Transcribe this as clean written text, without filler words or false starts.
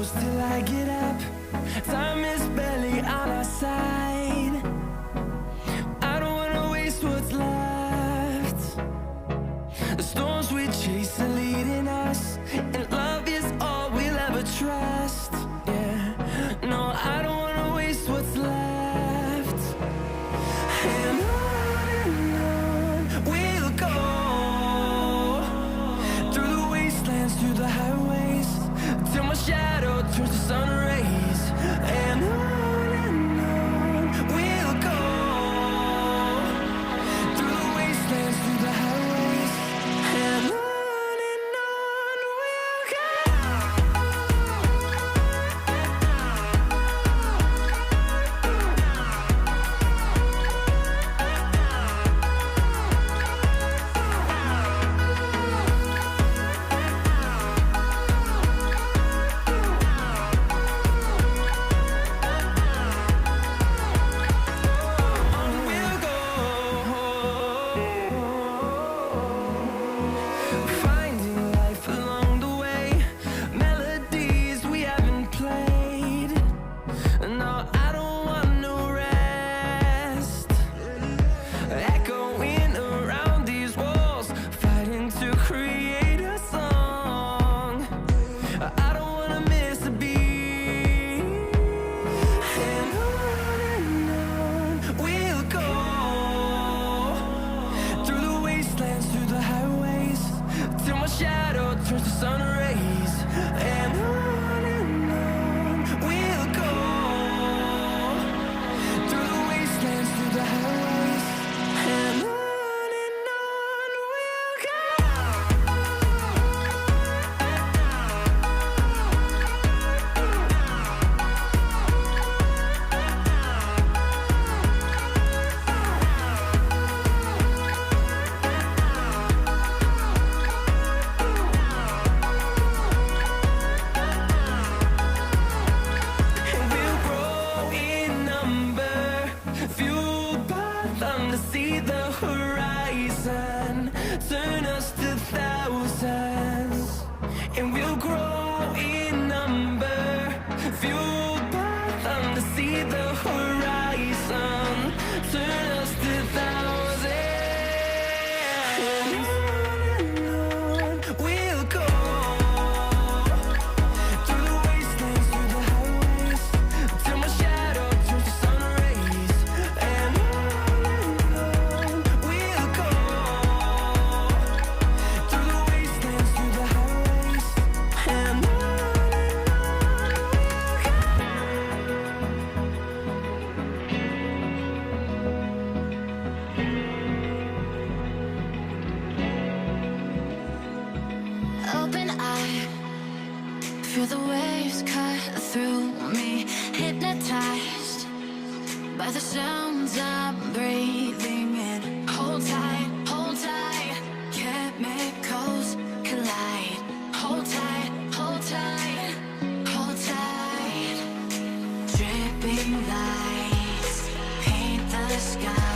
close till I get up. Time is barely on our side. I don't wanna waste what's left. The storms we chase are leading us, and love is all we'll ever trust. Yeah, no, I don't wanna waste what's left. And on we'll go, through the wastelands, through the highways, till my shadow turns to sun rays. And on we'll go, through the wastelands, through the highways, and on we'll go. Finding life along the way, melodies we haven't played. No, I don't want no rest. Echoing around these walls, fighting to create a song. I don't wanna miss a beat. And on we'll go, through the wastelands, through the highways, till my shadow turns to sun rays. And on we'll go, through the wastelands, through the highways, and on we'll go. And we'll grow in number, fueled by them to see the horizon, turn us to thousands. And we'll grow in number, fueled by them to see the horizon, turn us to thousands. And on we'll go, through the wastelands, through the highways, till my shadow turns to sun rays. And on we'll go, through the wastelands, through the highways, and on we'll go. Open eye, feel the waves cut through me, hypnotized by the sounds I'm breathing in. Hold tight, chemicals collide. Hold tight, hold tight, hold tight. Dripping lights paint the sky.